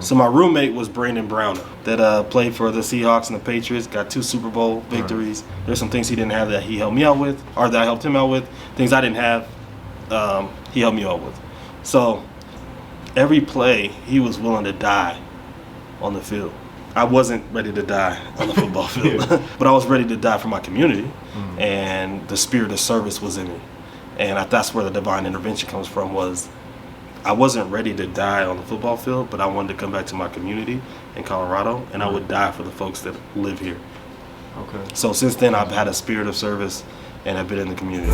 So my roommate was Brandon Browner that played for the Seahawks and the Patriots, got 2 Super Bowl victories. Right. There's some things he didn't have that he helped me out with, or that I helped him out with. Things I didn't have, he helped me out with. So every play, he was willing to die on the field. I wasn't ready to die on the football field, but I was ready to die for my community, and the spirit of service was in me. And that's where the divine intervention comes from. Was I wasn't ready to die on the football field, but I wanted to come back to my community in Colorado, and I would die for the folks that live here. Okay. So since then, I've had a spirit of service, and I've been in the community.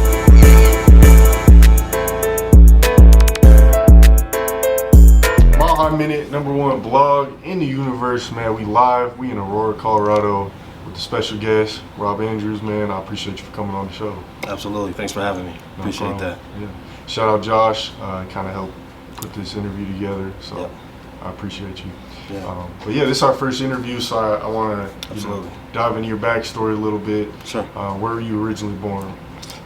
Mile Minute, #1 blog in the universe, man. We live. We in Aurora, Colorado, with the special guest, Rob Andrews, man. I appreciate you for coming on the show. Absolutely. Thanks for having me. No Appreciate problem. that. Yeah. Shout out Josh. Kind of helped put this interview together, so Yep. I appreciate you. Yeah. But yeah, this is our first interview, so I want to dive into your backstory a little bit. Sure. Where were you originally born?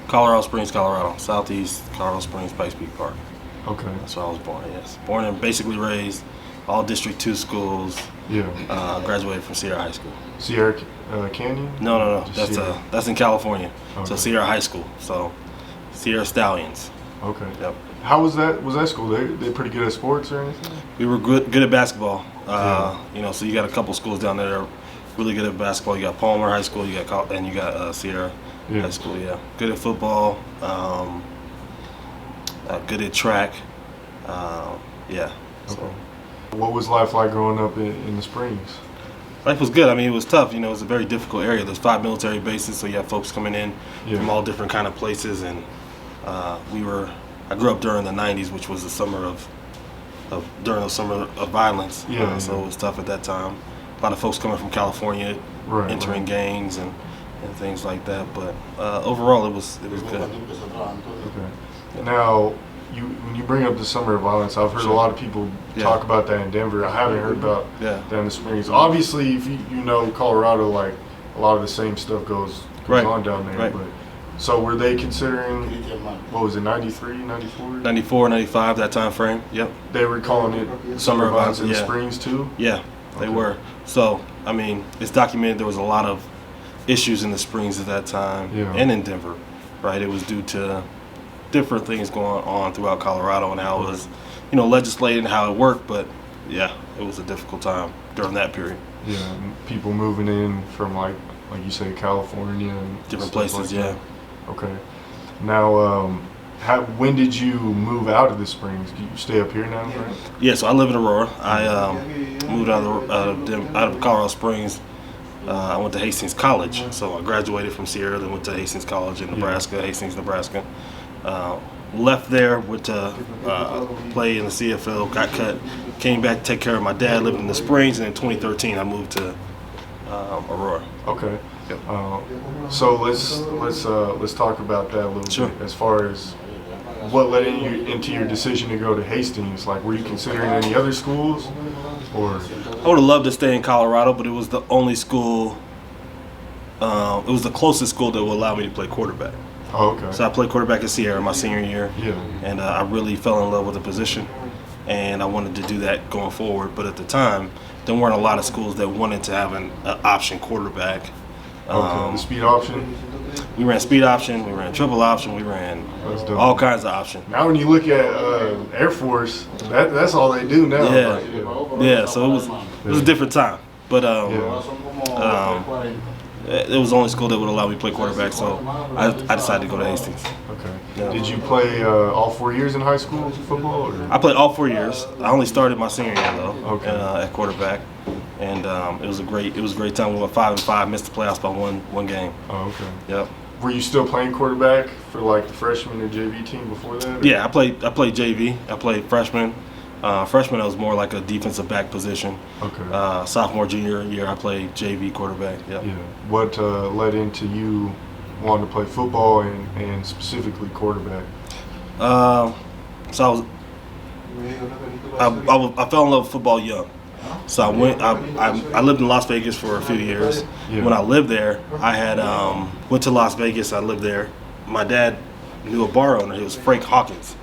Colorado Springs, Colorado. Southeast Colorado Springs, Pikes Peak Park. Okay. That's where I was born, yes. Born and basically raised, all District 2 schools. Yeah. Graduated from Sierra High School. Sierra Canyon? No. Just That's in California. Okay. So Sierra High School. So Sierra Stallions. Okay. Yep. How was that? Was that school? They pretty good at sports or anything? We were good at basketball. So you got a couple schools down there that are really good at basketball. You got Palmer High School, you got Sierra High School. Yeah. Good at football. Good at track. Yeah. So. Okay. What was life like growing up in the Springs? Life was good. I mean, it was tough. You know, it was a very difficult area. There's 5 military bases, so you have folks coming in from all different kind of places. And I grew up during the '90s, which was the summer during the summer of violence. So it was tough at that time. A lot of folks coming from California, entering gangs and things like that. But overall, it was good. Okay. Now, when you bring up the summer of violence, I've heard a lot of people talk about that in Denver. I haven't heard about that in the Springs. Obviously, if you know Colorado, like a lot of the same stuff goes on down there. Right. But so were they considering, what was it, 93, 94? 94, 95, that time frame. Yep. They were calling it summer of violence in the Springs too? Yeah, they were. So, I mean, it's documented there was a lot of issues in the Springs at that time and in Denver, right? It was due to different things going on throughout Colorado and how it was, legislated and how it worked. But yeah, it was a difficult time during that period. Yeah, people moving in from like you say, California and different places. Like Okay. Now, when did you move out of the Springs? Do you stay up here now, right? Yeah, so I live in Aurora. I moved out of Colorado Springs. I went to Hastings College, so I graduated from Sierra, then went to Hastings College in Nebraska, Hastings, Nebraska. Left there, went to play in the CFL, got cut, came back to take care of my dad, lived in the Springs, and in 2013 I moved to Aurora. Okay. Yep. So let's talk about that a little bit. As far as what led into your decision to go to Hastings, like were you considering any other schools, or? I would have loved to stay in Colorado, but it was the only school. It was the closest school that would allow me to play quarterback. Oh, okay. So I played quarterback at Sierra my senior year. Yeah. And I really fell in love with the position, and I wanted to do that going forward. But at the time, there weren't a lot of schools that wanted to have an option quarterback. Okay. The speed option? We ran speed option, we ran triple option, we ran all kinds of options. Now when you look at Air Force, that's all they do now. Yeah, so it was a different time. But it was the only school that would allow me to play quarterback, so I decided to go to Hastings. Okay. Yeah. Did you play all 4 years in high school football? Or? I played all 4 years. I only started my senior year though, at quarterback, and it was a great time. We went 5-5, missed the playoffs by one game. Oh, okay. Yep. Were you still playing quarterback for like the freshman or JV team before that? Or? Yeah, I played JV. I played freshman. Freshman, I was more like a defensive back position. Okay. Sophomore, junior year, I played JV quarterback. Yep. Yeah. What led into you wanting to play football and specifically quarterback? So I fell in love with football young. So I lived in Las Vegas for a few years. Yeah. When I lived there, I had went to Las Vegas. I lived there. My dad knew a bar owner. He was Frank Hawkins.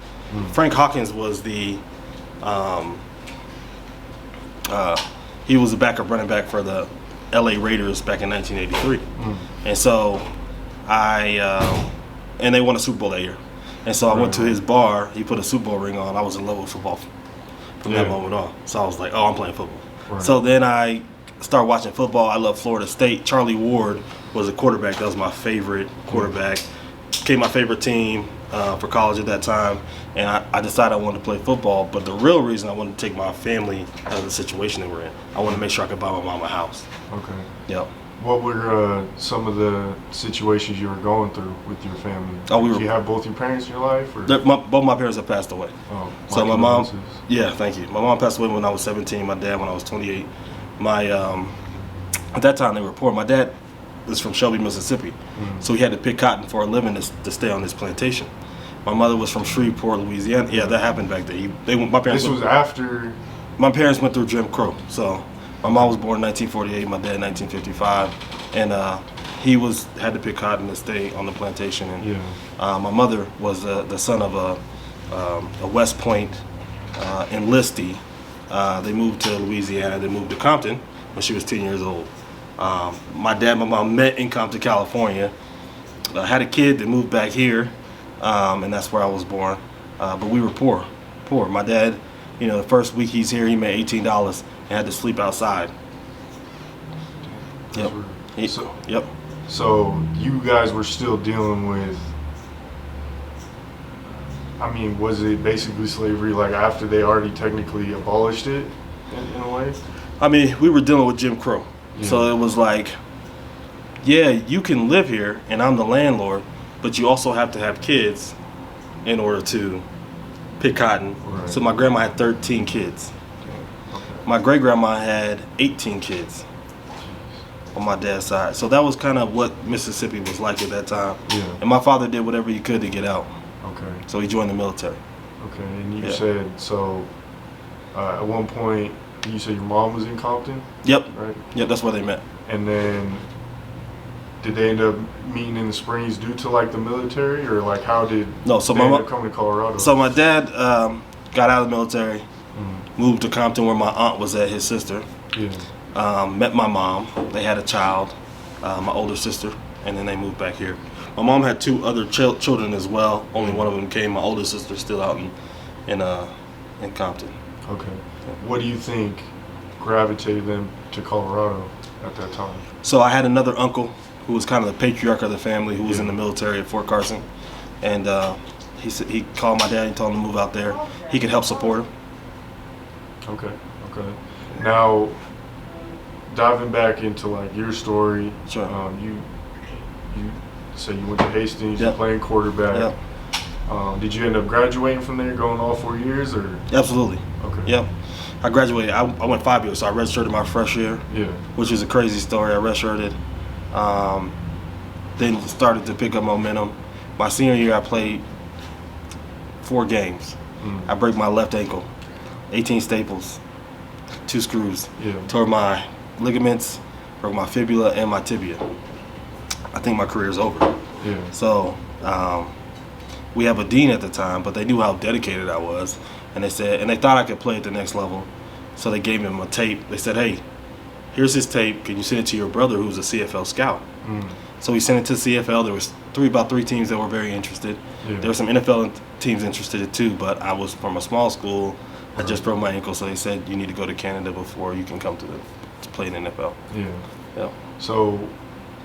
Frank Hawkins was the He was a backup running back for the LA Raiders back in 1983. And so and they won a Super Bowl that year. And so I went to his bar. He put a Super Bowl ring on. I was in love with football from that moment on. So I was like, oh, I'm playing football. So then I started watching football. I love Florida State. Charlie Ward was a quarterback. That was my favorite quarterback. Became my favorite team for college at that time. And I decided I wanted to play football. But the real reason I wanted to take my family out of the situation they were in, I wanted to make sure I could buy my mom a house. Okay. Yep. What were some of the situations you were going through with your family? Oh, Did you have both your parents in your life? Or? Both my parents have passed away. Oh, so my mom, thank you. My mom passed away when I was 17. My dad when I was 28. At that time they were poor. My dad was from Shelby, Mississippi, so he had to pick cotton for a living to stay on his plantation. My mother was from Shreveport, Louisiana. Yeah, that happened back there. My parents. This was after. My parents went through Jim Crow. So my mom was born in 1948. My dad in 1955, and he had to pick cotton to stay on the plantation. And my mother was the son of a West Point enlistee. They moved to Louisiana. They moved to Compton when she was 10 years old. My dad and my mom met in Compton, California. Had a kid that moved back here, and that's where I was born. But we were poor. My dad, the first week he's here, he made $18 and had to sleep outside. Yep. Yep. So you guys were still dealing with, was it basically slavery like after they already technically abolished it in a way? We were dealing with Jim Crow. Yeah. So it was like, yeah, you can live here and I'm the landlord, but you also have to have kids in order to pick cotton. Right. So my grandma had 13 kids. Okay. My great-grandma had 18 kids on my dad's side. So that was kind of what Mississippi was like at that time. Yeah. And my father did whatever he could to get out. Okay. So he joined the military. Okay, and you said, at one point, you said your mom was in Compton? Yep. Right? Yep, that's where they met. And then, did they end up meeting in the Springs due to like the military, or like how did they end up coming to Colorado? So my dad got out of the military, moved to Compton where my aunt was at, his sister. Yeah. Met my mom. They had a child, my older sister, and then they moved back here. My mom had two other children as well. Only one of them came. My older sister still out in Compton. Okay. What do you think gravitated them to Colorado at that time? So I had another uncle who was kind of the patriarch of the family, who was in the military at Fort Carson, and he called my dad and told him to move out there. He could help support him. Okay. Now, diving back into like your story, sure. You said you went to Hastings, you're playing quarterback. Yep. Did you end up graduating from there, going all 4 years, or? Absolutely. Okay. Yep. I graduated. I went 5 years, so I redshirted my freshman year. Yeah. Which was a crazy story. I redshirted. Then started to pick up momentum. My senior year, I played 4 games. I break my left ankle, 18 staples, 2 screws. Yeah. Tore my ligaments, broke my fibula and my tibia. I think my career is over. Yeah. So we have a dean at the time, but they knew how dedicated I was, and they thought I could play at the next level, so they gave him a tape. They said, "Hey, here's his tape. Can you send it to your brother, who's a CFL scout?" So we sent it to CFL. There was about three teams that were very interested. Yeah. There were some NFL teams interested too, but I was from a small school. I just broke my ankle, so they said you need to go to Canada before you can come to play in the NFL. Yeah. Yeah. So,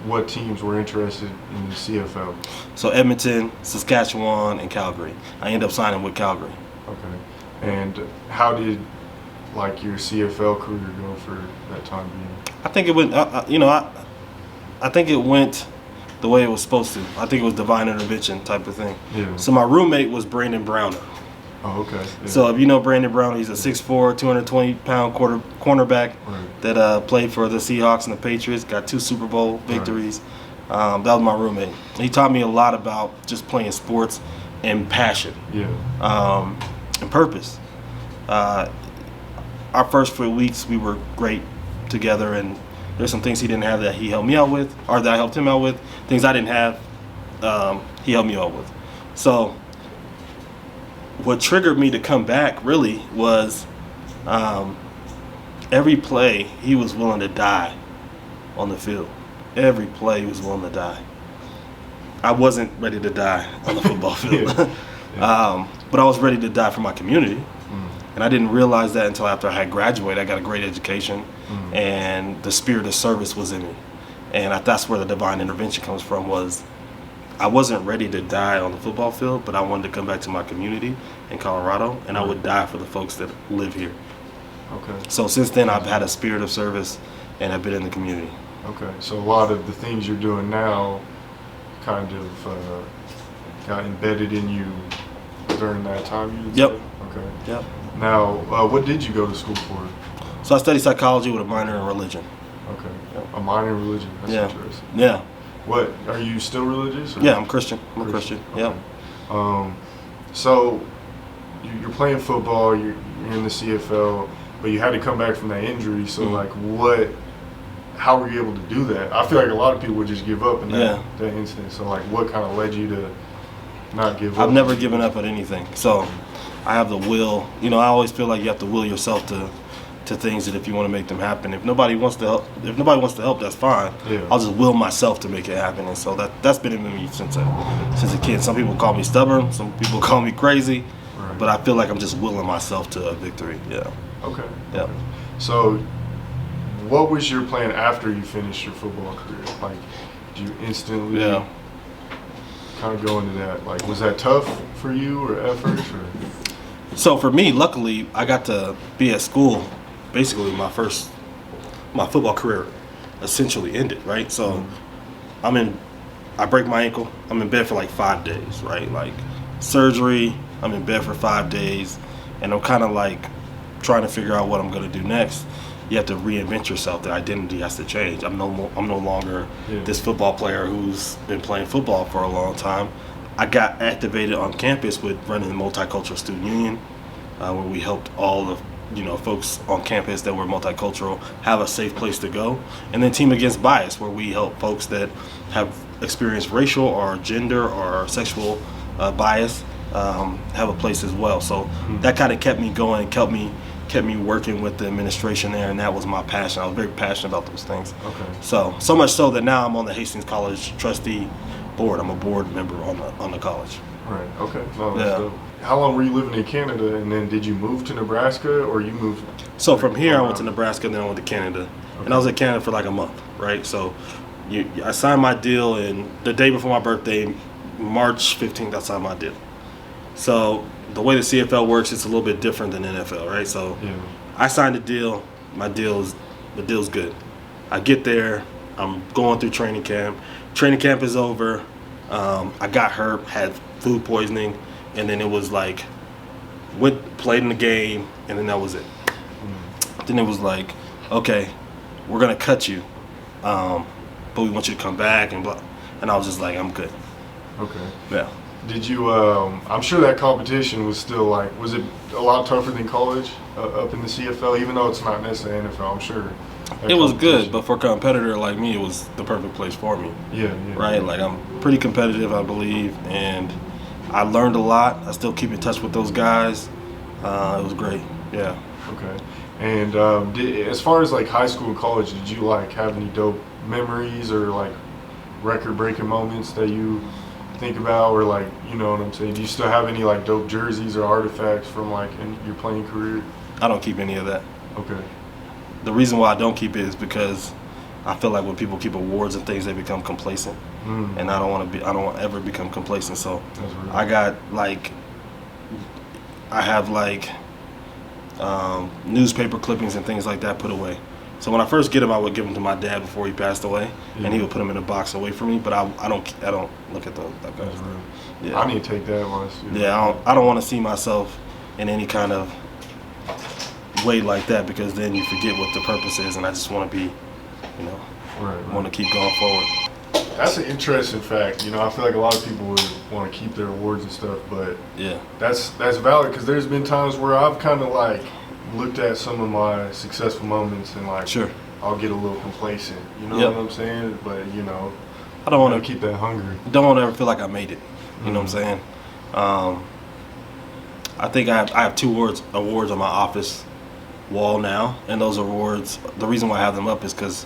what teams were interested in the CFL? So Edmonton, Saskatchewan, and Calgary. I ended up signing with Calgary. Okay. And how did your CFL career go for that time being? I think it went. I think it went the way it was supposed to. I think it was divine intervention type of thing. Yeah. So my roommate was Brandon Browner. Oh, okay. Yeah. So if you know Brandon Browner, he's a 6'4", 220-pound cornerback that played for the Seahawks and the Patriots, got 2 Super Bowl victories. That was my roommate. He taught me a lot about just playing sports and passion. Yeah. And purpose. Our first 4 weeks, we were great together, and there's some things he didn't have that he helped me out with, or that I helped him out with. Things I didn't have, he helped me out with. So what triggered me to come back really was I every play he was willing to die on the field. Every play he was willing to die. I wasn't ready to die on the football field. But I was ready to die for my community. And I didn't realize that until after I had graduated. I got a great education, and the spirit of service was in me. And that's where the divine intervention comes from. Was I wasn't ready to die on the football field, but I wanted to come back to my community in Colorado, and I would die for the folks that live here. Okay. So since then, I've had a spirit of service, and I've been in the community. Okay. So a lot of the things you're doing now kind of got embedded in you during that time, you would say? Okay. Yep. Now, what did you go to school for? So I studied psychology with a minor in religion. Okay. Yep. A minor in religion. That's interesting. Yeah. What, are you still religious? Or? Yeah, I'm Christian. I'm a Christian. Okay. Yeah. So you're playing football, you're in the CFL, but you had to come back from that injury. So like how were you able to do that? I feel like a lot of people would just give up in that instance. So like what kind of led you to not give up? I've never given up at anything. So I have the will. You know, I always feel like you have to will yourself to things that if you want to make them happen. If nobody wants to help, that's fine. Yeah. I'll just will myself to make it happen. And so that's been in me since a kid. Some people call me stubborn, some people call me crazy, but I feel like I'm just willing myself to a victory. Yeah. Okay. Yeah. Okay. So what was your plan after you finished your football career? Like, did you instantly kind of go into that? Like, was that tough for you or at first? Or? So for me, luckily, I got to be at school. Basically, my football career essentially ended, right? So I break my ankle. I'm in bed for like 5 days, right? Like surgery, I'm in bed for 5 days, and I'm kind of like trying to figure out what I'm going to do next. You have to reinvent yourself. The identity has to change. I'm no longer this football player who's been playing football for a long time. I got activated on campus with running the Multicultural Student Union, where we helped all the folks on campus that were multicultural have a safe place to go. And then Team Against Bias, where we help folks that have experienced racial or gender or sexual bias have a place as well. So that kind of kept me going, kept me working with the administration there, and that was my passion. I was very passionate about those things. Okay. So much so that now I'm on the Hastings College trustee board. I'm a board member on the college. Right. Okay. No, that's dope. How long were you living in Canada, and then did you move to Nebraska, or you moved? So from here, I went to Nebraska, and then I went to Canada, and I was in Canada for like a month, right? So I signed my deal, and the day before my birthday, March 15th, I signed my deal. So the way the CFL works, it's a little bit different than NFL, right? So I signed the deal. The deal's good. I get there. I'm going through training camp. Training camp is over. I got hurt, had food poisoning, and then it was like, played in the game, and then that was it. Then it was like, okay, we're gonna cut you, but we want you to come back and blah. And I was just like, I'm good. Okay. Yeah. Did you? I'm sure that competition was still like, was it a lot tougher than college up in the CFL? Even though it's not necessarily NFL, I'm sure. It was good, but for a competitor like me, it was the perfect place for me. Yeah. Right? Like, I'm pretty competitive, I believe, and I learned a lot. I still keep in touch with those guys. It was great. Yeah. Okay. And as far as like high school and college, did you like have any dope memories or like record-breaking moments that you think about, or like, you know what I'm saying? Do you still have any like dope jerseys or artifacts from like in your playing career? I don't keep any of that. Okay. The reason why I don't keep it is because I feel like when people keep awards and things, they become complacent, and I don't want to ever become complacent. So I have newspaper clippings and things like that put away. So when I first get them, I would give them to my dad before he passed away, and he would put them in a box away from me. But I don't look at those. That kind of stuff. Yeah. I need to take that one. Yeah, I don't want to see myself in any kind of way like that, because then you forget what the purpose is, and I just want to be, want to keep going forward. That's an interesting fact. I feel like a lot of people would want to keep their awards and stuff, but that's valid, because there's been times where I've kind of like looked at some of my successful moments and like I'll get a little complacent. You know what I'm saying? But I don't want to keep that hungry. Don't want to ever feel like I made it. You know what I'm saying? I think I have 2 awards on my office wall now, and those awards, the reason why I have them up is because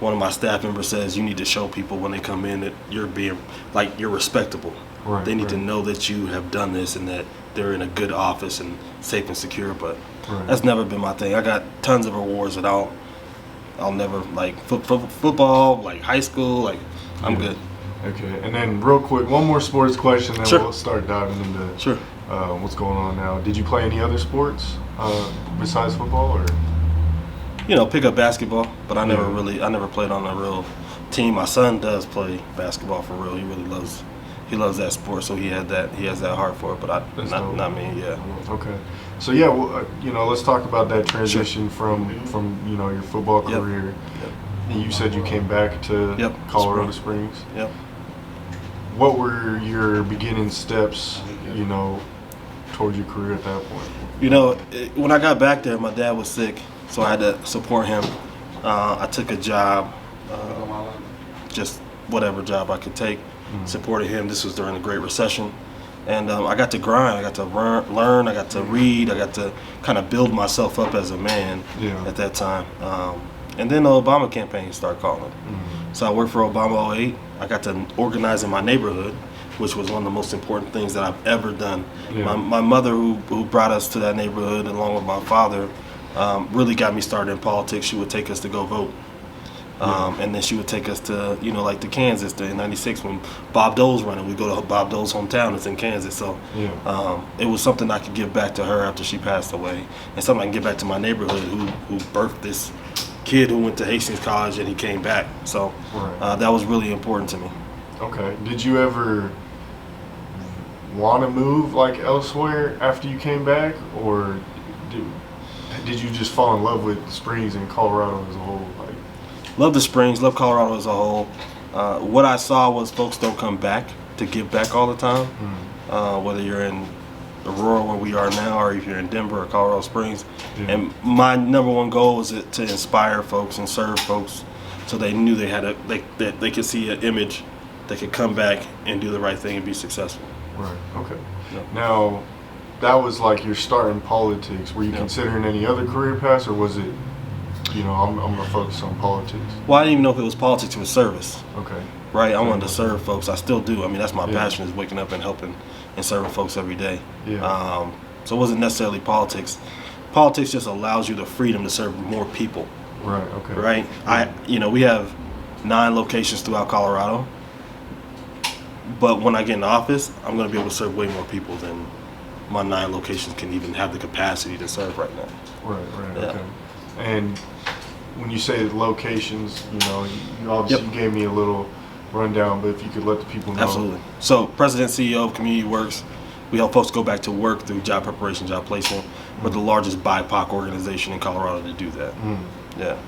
one of my staff members says you need to show people when they come in that you're being, like, you're respectable. Right, they need to know that you have done this and that they're in a good office and safe and secure. But that's never been my thing. I got tons of awards that I'll never, like, football, like high school, like, I'm good. Okay, and then real quick, one more sports question, then we'll start diving into what's going on now. Did you play any other sports besides football, or? You know, pick up basketball, but I never played on a real team. My son does play basketball for real. He really loves that sport, so he has that heart for it. But not me. Yeah. Okay. So yeah, well, you know, let's talk about that transition from you know, your football career. And you said you came back to Colorado Springs. Yep. What were your beginning steps, you know, towards your career at that point? You know, when I got back there, my dad was sick, so I had to support him. I took a job, just whatever job I could take, supported him. This was during the Great Recession. And I got to grind, I got to learn, I got to read, I got to kind of build myself up as a man at that time. And then the Obama campaign started calling. So I worked for Obama 08. I got to organize in my neighborhood, which was one of the most important things that I've ever done. My mother, who brought us to that neighborhood, along with my father, really got me started in politics. She would take us to go vote. And then she would take us to, you know, like to Kansas in '96 when Bob Dole's running. We'd go to Bob Dole's hometown. It's in Kansas. So it was something I could give back to her after she passed away, and something I can give back to my neighborhood who birthed this kid who went to Hastings College and he came back. So that was really important to me. Okay. Did you ever want to move like elsewhere after you came back, or did you just fall in love with Springs and Colorado as a whole? Like, love the Springs, love Colorado as a whole. What I saw was folks don't come back to give back all the time. Whether you're in Aurora, where we are now, or if you're in Denver or Colorado Springs. And my number one goal was to inspire folks and serve folks, so they knew they had that they could see an image that could come back and do the right thing and be successful. Right. Okay. Now, that was like your start in politics. Were you considering any other career paths, or was it, you know, I'm gonna focus on politics? Well, I didn't even know if it was politics. It was service. Okay. Right. I wanted to serve folks. I still do. I mean, that's my passion, is waking up and helping and serving folks every day. So it wasn't necessarily politics. Politics just allows you the freedom to serve more people. Right. Okay. Right. We have 9 locations throughout Colorado, but when I get in office, I'm going to be able to serve way more people than my 9 locations can even have the capacity to serve right now. Right. Okay. And when you say locations, you know, you obviously gave me a little rundown, but if you could let the people know. Absolutely. So, President, CEO of Community Works, we help folks go back to work through job preparation, job placement. We're the largest BIPOC organization in Colorado to do that. Yeah.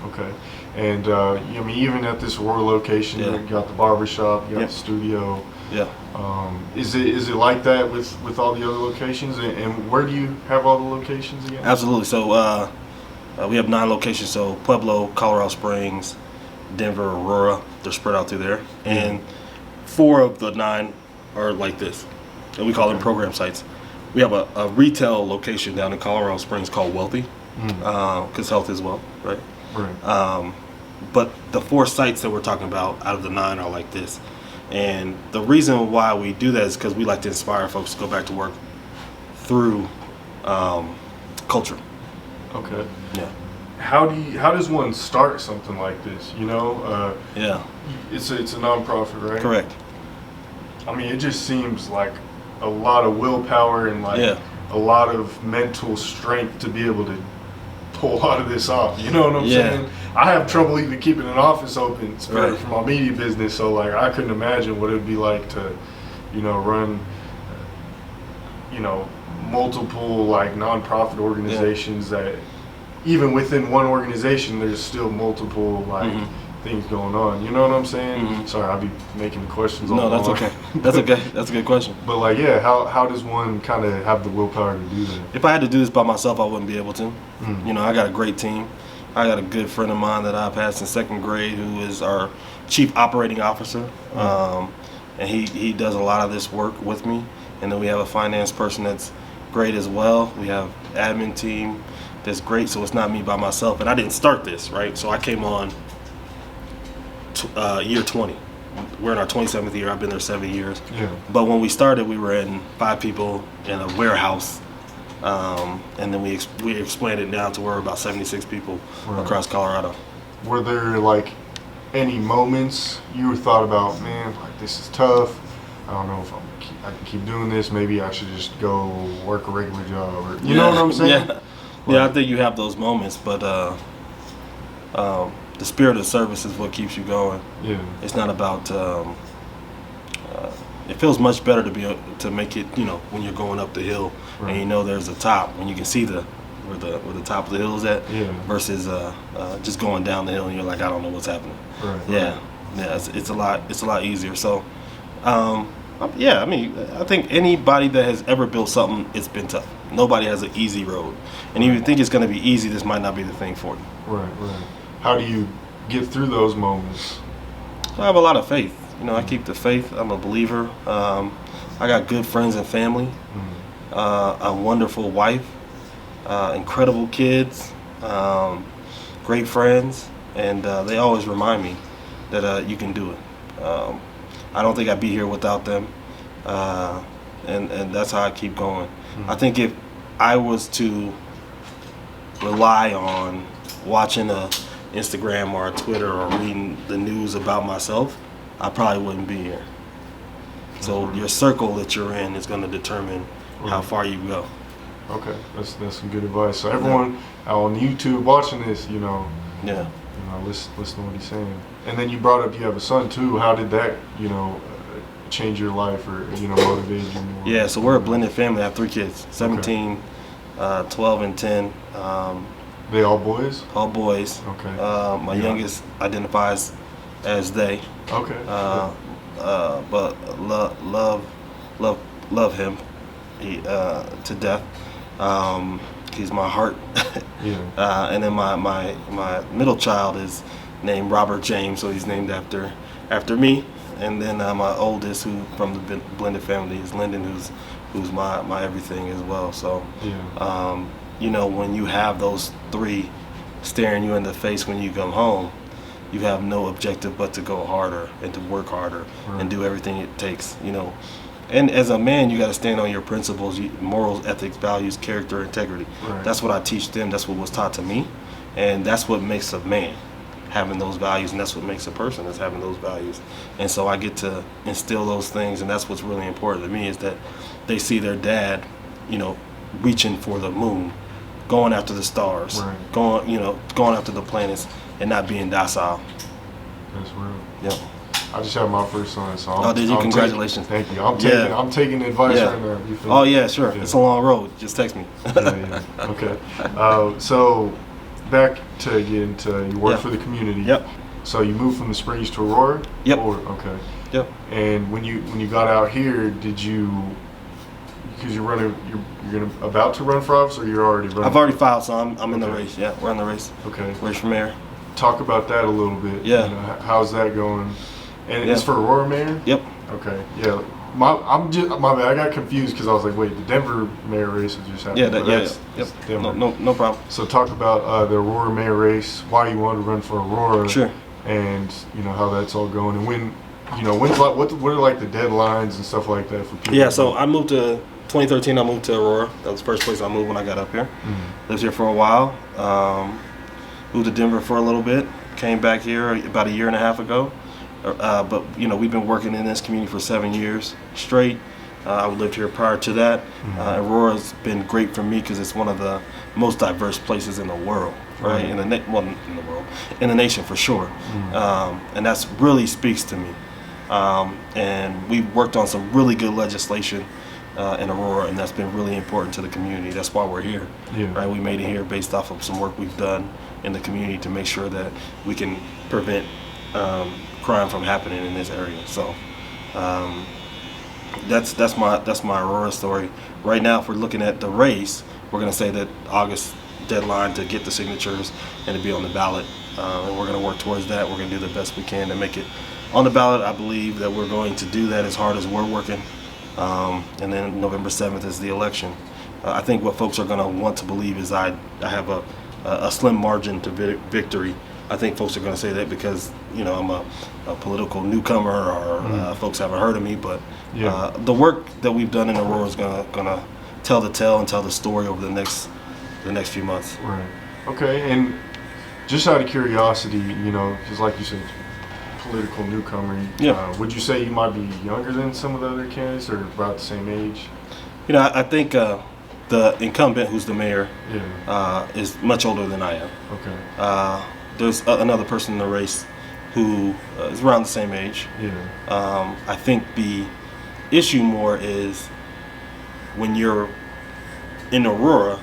Okay. And I mean, even at this Aurora location, you got the barbershop, you got the studio. Yeah. Is it like that with all the other locations? And where do you have all the locations again? Absolutely. So we have 9 locations. So Pueblo, Colorado Springs, Denver, Aurora. They're spread out through there. And 4 of the 9 are like this. And we call them program sites. We have a retail location down in Colorado Springs called Wealthy, because health is wealth, right? Right. But the 4 sites that we're talking about out of the 9 are like this. And the reason why we do that is because we like to inspire folks to go back to work through culture. Okay. Yeah. How does one start something like this? You know. It's a nonprofit, right? Correct. I mean, it just seems like a lot of willpower and like a lot of mental strength to be able to pull a lot of this off. You know what I'm saying? I have trouble even keeping an office open for my media business, so like I couldn't imagine what it would be like to, you know, run, you know, multiple like nonprofit organizations that even within one organization there's still multiple like things going on. You know what I'm saying? Sorry, I'll be making questions. No, that's okay. That's okay. That's a good question. But like, how does one kind of have the willpower to do that? If I had to do this by myself, I wouldn't be able to. You know, I got a great team. I got a good friend of mine that I've had since 2nd grade, who is our chief operating officer, and he does a lot of this work with me. And then we have a finance person that's great as well. We have admin team, that's great. So it's not me by myself, and I didn't start this, right? So I came on year 20. We're in our 27th year. I've been there 7 years. Yeah. But when we started, we were in 5 people in a warehouse, and then we expanded down to where we're about 76 people across Colorado. Were there like any moments you thought about, man, like this is tough? I don't know if I can keep doing this. Maybe I should just go work a regular job, or you know what I'm saying? Yeah, I think you have those moments, but the spirit of service is what keeps you going. Yeah, it's not about. It feels much better to make it, when you're going up the hill, and you know there's a top, when you can see where the top of the hill is at, versus just going down the hill and you're like, I don't know what's happening. Yeah, it's a lot easier. So, I mean, I think anybody that has ever built something, it's been tough. Nobody has an easy road, and if you think it's going to be easy, this might not be the thing for you. Right. How do you get through those moments? I have a lot of faith. I keep the faith. I'm a believer. I got good friends and family, a wonderful wife, incredible kids, great friends, and they always remind me that you can do it. I don't think I'd be here without them, and that's how I keep going. I think if I was to rely on watching a Instagram or a Twitter or reading the news about myself, I probably wouldn't be here. So your circle that you're in is going to determine how far you go. Okay, that's some good advice. So everyone on YouTube watching this, listen to what he's saying. And then you brought up you have a son too. How did that, change your life or motivate you more? Yeah, so we're a blended family. I have 3 kids, 17, 12, and 10. They all boys? All boys. Okay. My youngest identifies as they. Okay. But love him to death. He's my heart. And then my middle child is named Robert James, so he's named after me. And then my oldest, who from the blended family, is Lyndon, who's my everything as well. So, when you have those 3 staring you in the face when you come home, you have no objective but to go harder and to work harder and do everything it takes. And as a man, you got to stand on your principles, morals, ethics, values, character, integrity. That's what I teach them. That's what was taught to me, and that's what makes a man, having those values, and that's what makes a person, is having those values. And so I get to instill those things, and that's what's really important to me, is that they see their dad, reaching for the moon, going after the stars, going after the planets, and not being docile. That's real. Yep. I just had my first son, so did you? Congratulations. Thank you. I'm taking advice right now. You feel me? Yeah, sure. Yeah. It's a long road. Just text me. Okay. So back to get into you work for the community. Yep. So you moved from the Springs to Aurora? Yep. Okay. Yep. And when you got out here, did you, because you're about to run for office, or you're already running? I've already filed, so I'm in the race. Yeah, we're in the race. Okay. Race for mayor. Talk about that a little bit. Yeah. How's that going? And it's for Aurora mayor? Yep. Okay. Yeah. My bad. I got confused because I was like, wait, the Denver mayor race just happened. Yep. No problem. So talk about the Aurora mayor race, why you wanted to run for Aurora. Sure. And how that's all going, and when, what are like the deadlines and stuff like that for people? Yeah. So I moved to 2013. I moved to Aurora. That was the first place I moved when I got up here. Lived here for a while. Moved to Denver for a little bit. Came back here about a year and a half ago. But we've been working in this community for 7 years straight. I lived here prior to that. Aurora's been great for me because it's one of the most diverse places in the world, right? In the nation for sure. And that's really speaks to me. And we've worked on some really good legislation in Aurora, and that's been really important to the community. That's why we're here, right? We made it here based off of some work we've done in the community to make sure that we can prevent crime from happening in this area. So that's my Aurora story. Right now, if we're looking at the race, we're going to say that August deadline to get the signatures and to be on the ballot, and we're going to work towards that. We're going to do the best we can to make it on the ballot. I believe that we're going to do that as hard as we're working, and then November 7th is the election, I think what folks are going to want to believe is I have a slim margin to victory. I think folks are going to say that because, you know, I'm a political newcomer, or folks haven't heard of me. But the work that we've done in Aurora is going to tell the tale and tell the story over the next few months. Right. Okay. And just out of curiosity, you know, because like you said, political newcomer. Would you say you might be younger than some of the other candidates, or about the same age? You know, I think the incumbent, who's the mayor, is much older than I am. Okay. There's another person in the race who is around the same age. I think the issue more is when you're in Aurora,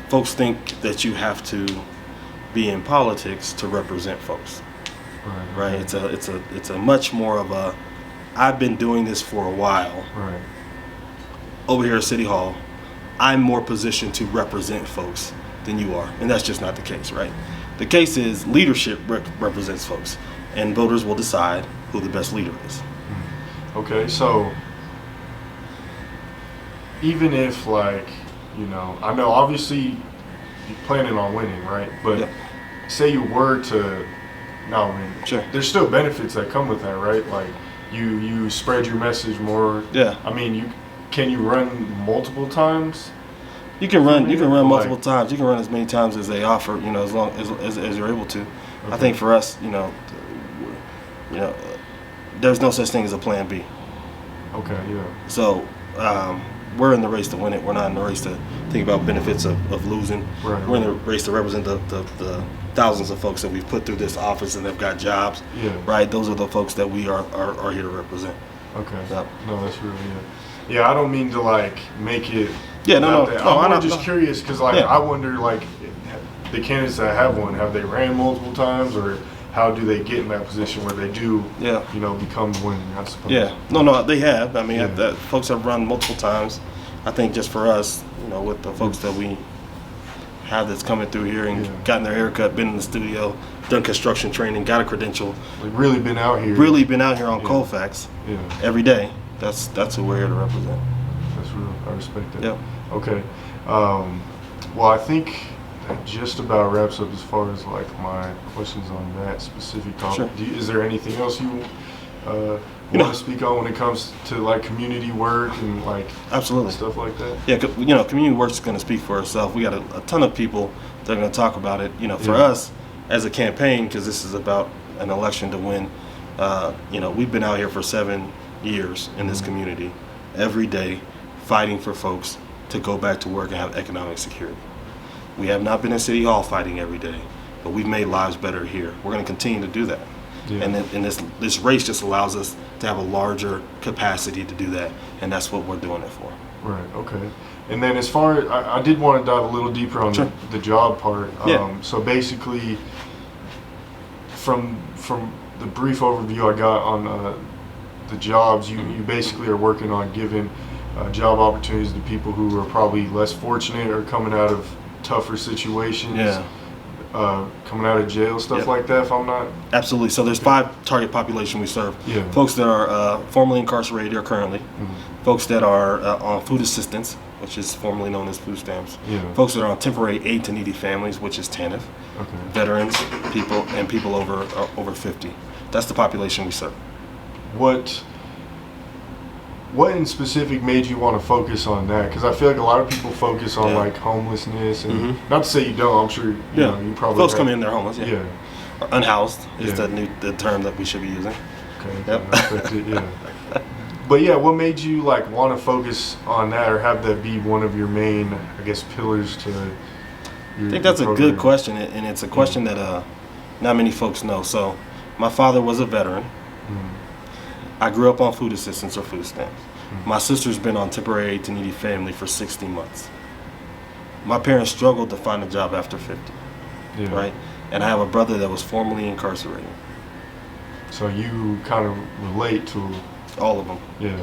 folks think that you have to be in politics to represent folks. Right. It's a much more of a, I've been doing this for a while. Right. Over here at City Hall, I'm more positioned to represent folks than you are, and that's just not the case, right? The case is leadership represents folks, and voters will decide who the best leader is. Okay, so even if, like, you know, I know obviously you're planning on winning, right? But say you were to not win, there's still benefits that come with that, right? Like you spread your message more. I mean, can you run multiple times? You can run multiple times. You can run as many times as they offer, you know, as long as you're able to. Okay. I think for us, you know, there's no such thing as a plan B. Okay, yeah. So we're in the race to win it. We're not in the race to think about benefits of losing. Right. We're in the race to represent the thousands of folks that we've put through this office and they've got jobs. Right. Those are the folks that we are here to represent. Okay. So, no, that's really it. Yeah, I don't mean to like make it. I'm just curious because I wonder, like, the candidates that have won, have they ran multiple times, or how do they get in that position where they do, you know, become winning? I suppose. No, they have. I mean, folks have run multiple times. I think just for us, you know, with the folks that we have that's coming through here and gotten their haircut, been in the studio, done construction training, got a credential, really been out here on Colfax every day. That's who we're here to represent. That's real. I respect that. Yeah. Okay. Well, I think that just about wraps up as far as like my questions on that specific topic. Sure. Is there anything else you want to speak on when it comes to like community work and like stuff like that? Yeah, you know, community work is going to speak for itself. We got a ton of people that are going to talk about it. You know, for us as a campaign, because this is about an election to win. You know, we've been out here for 7 years in this community, every day, fighting for folks to go back to work and have economic security. We have not been in City Hall fighting every day, but we've made lives better here. We're going to continue to do that. And this race just allows us to have a larger capacity to do that, and that's what we're doing it for. Right, okay. And then as far as, I did want to dive a little deeper on the job part. So basically, from the brief overview I got on the jobs, you basically are working on giving job opportunities to people who are probably less fortunate or coming out of tougher situations, coming out of jail, stuff like that, if I'm not... Absolutely. So there's 5 target population we serve. Folks that are formerly incarcerated or currently, folks that are on food assistance, which is formerly known as food stamps, folks that are on temporary aid to needy families, which is TANF, veterans, people over 50. That's the population we serve. What in specific made you want to focus on that? Because I feel like a lot of people focus on like homelessness, and not to say you don't. I'm sure you know, you probably folks come in, they're homeless. Or unhoused is the term that we should be using. Okay. But yeah, what made you like want to focus on that, or have that be one of your main, I guess, pillars to your I think that's a good question, and it's a question that not many folks know. So, my father was a veteran. I grew up on food assistance or food stamps. My sister's been on temporary aid to needy family for 60 months. My parents struggled to find a job after 50, right? And I have a brother that was formerly incarcerated. So you kind of relate to all of them. Okay,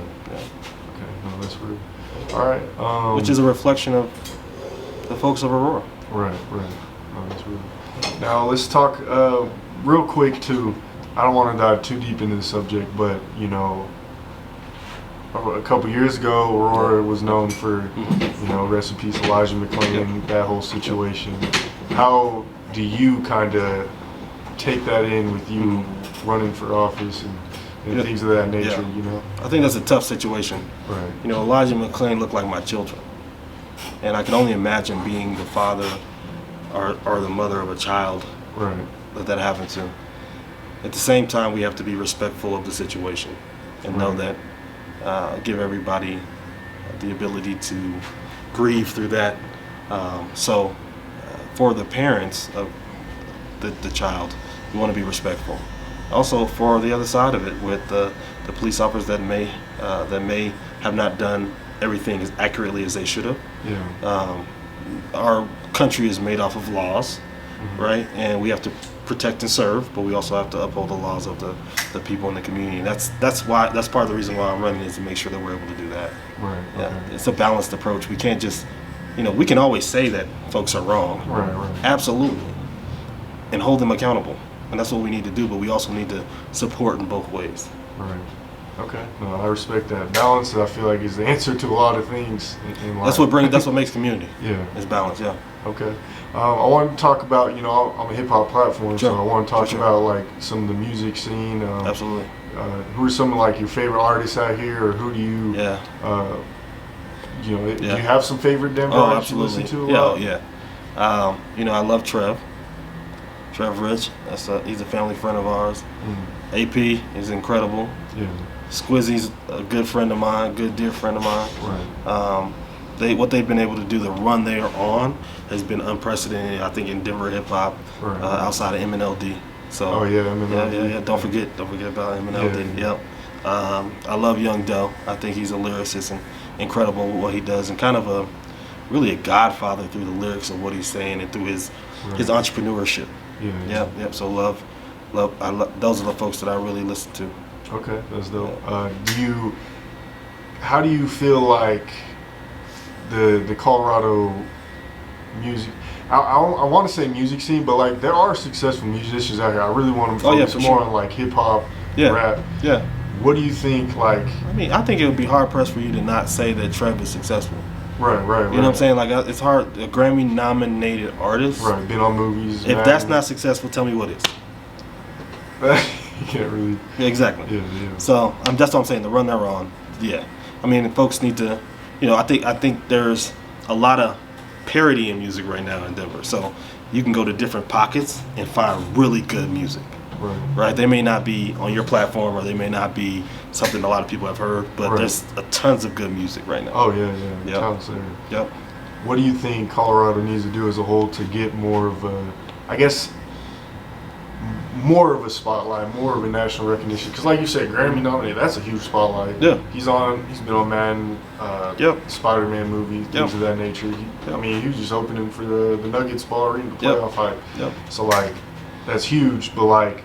no, that's real. All right. Which is a reflection of the folks of Aurora. Right. No, that's real. Now let's talk real quick too. I don't want to dive too deep into the subject, but you know, a couple years ago, Aurora was known for, you know, rest in peace, Elijah McClain, that whole situation. How do you kind of take that in with you running for office and things of that nature, you know? I think that's a tough situation. Right. You know, Elijah McClain looked like my children. And I can only imagine being the father or the mother of a child that happened to. At the same time, we have to be respectful of the situation and know that, give everybody the ability to grieve through that. So for the parents of the child, we want to be respectful. Also for the other side of it, with the police officers that may have not done everything as accurately as they should have. Yeah. Our country is made off of laws, right? And we have to protect and serve, but we also have to uphold the laws of the people in the community. And that's part of the reason why I'm running, is to make sure that we're able to do that. Right. Yeah. Okay. It's a balanced approach. We can't just, you know, we can always say that folks are wrong. Right. Absolutely. And hold them accountable. And that's what we need to do, but we also need to support in both ways. Right. Okay. No, I respect that. Balance, I feel like, is the answer to a lot of things in life. That's what makes community. Yeah. It's balance, yeah. Okay. I want to talk about, you know, I'm a hip hop platform, Sure. so I want to talk Sure. about like some of the music scene. Absolutely. Who are some of like your favorite artists out here, or who do you, you know, do you have some favorite Denver artists you listen to a lot? Yeah. You know, I love Trev Rich. He's a family friend of ours. AP is incredible. Yeah. Squizzy's a good friend of mine, good dear friend of mine. Right. What they've been able to do, the run they are on, has been unprecedented. I think in Denver hip hop, outside of MNLD. So. Oh yeah, MNLD. Yeah. Don't forget about MNLD. Yeah. Yep. I love Young Doe. I think he's a lyricist and incredible with what he does, and kind of really a godfather through the lyrics of what he's saying and through his entrepreneurship. Yep. So love. Those are the folks that I really listen to. Okay, that's dope. How do you feel like the Colorado music? I want to say music scene, but like there are successful musicians out here. I really want to focus more on like hip hop, rap. Yeah. What do you think? Like, I mean, I think it would be hard pressed for you to not say that Trev is successful. Right. You know what I'm saying? Like, it's hard. A Grammy-nominated artist. Right. Been on movies. If that's not successful, tell me what is. You can't really. Yeah, exactly. Yeah. So that's what I'm saying. The run they're on. Yeah. I mean, folks need to. You know, I think there's a lot of parody in music right now in Denver. So you can go to different pockets and find really good music. Right. They may not be on your platform, or they may not be something a lot of people have heard, but there's tons of good music right now. Oh yeah. Tons there. Yep. What do you think Colorado needs to do as a whole to get more of a, I guess, more of a spotlight, more of a national recognition? Because like you said, Grammy nominated, that's a huge spotlight. Yeah. He's been on Madden, Spider-Man movies, things of that nature. I mean, he was just opening for the Nuggets ball arena, the playoff fight. So like, that's huge, but like,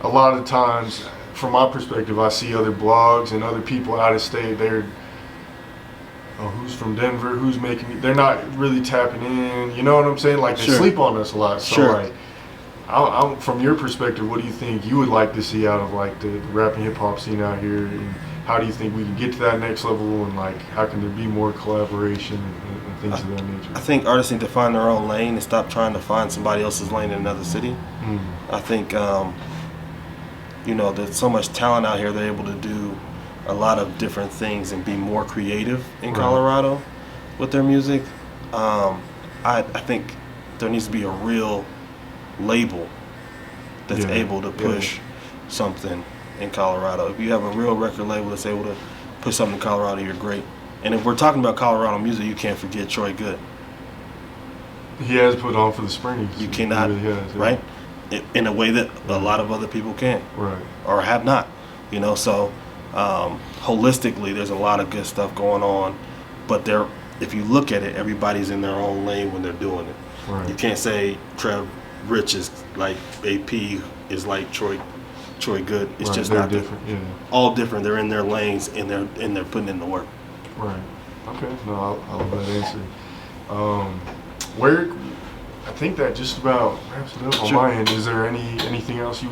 a lot of times, from my perspective, I see other blogs and other people out of state, who's from Denver, who's making, they're not really tapping in, you know what I'm saying? Like, they sleep on us a lot. So like, I'm, from your perspective, what do you think you would like to see out of like the rap and hip hop scene out here, and how do you think we can get to that next level, and like how can there be more collaboration and things of that nature? I think artists need to find their own lane and stop trying to find somebody else's lane in another city. I think you know, there's so much talent out here. They're able to do a lot of different things and be more creative in Colorado with their music. I think there needs to be a real label that's able to push something in Colorado. If you have a real record label that's able to push something in Colorado, you're great. And if we're talking about Colorado music, you can't forget Troy Good. He has put on for the Springs. You cannot, really has, right? In a way that a lot of other people can't, or have not, you know. So holistically, there's a lot of good stuff going on, but if you look at it, everybody's in their own lane when they're doing it. You can't say Trev Rich is like AP is like Troy Good. It's just not different. All different. They're in their lanes and they're putting in the work. Right. Okay. No, I love that answer. I think that just about wraps it up on my end. Is there anything else you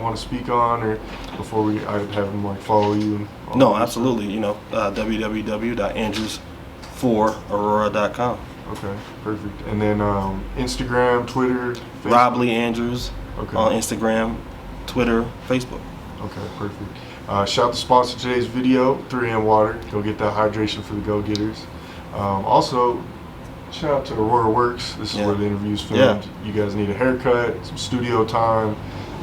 want to speak on, or before I have them like follow you? No, absolutely. You know, www.andrews4aurora.com. Okay, perfect. And then Instagram, Twitter, Facebook? Rob Lee Andrews okay. on Instagram, Twitter, Facebook. Okay, perfect. Shout out to sponsor today's video, 3M Water. Go get that hydration for the go-getters. Also, shout out to Aurora Works. This is where the interview's filmed. Yeah. You guys need a haircut, some studio time,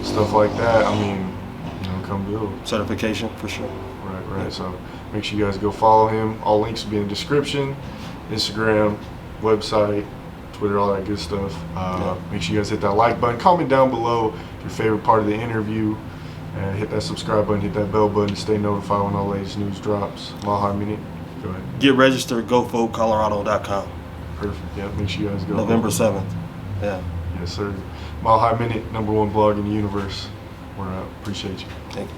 stuff like that. I mean, you know, come build. Certification for sure. Right. Yeah. So make sure you guys go follow him. All links will be in the description. Instagram, website, Twitter, all that good stuff. Make sure you guys hit that like button. Comment down below your favorite part of the interview. And hit that subscribe button, hit that bell button to stay notified when all latest news drops. Mile High Minute, go ahead. Get registered, gofocolorado.com. Perfect, yeah, make sure you guys go. November 7th, yeah. Yes, sir. Mile High Minute, #1 blog in the universe. We're out. Appreciate you. Thank you.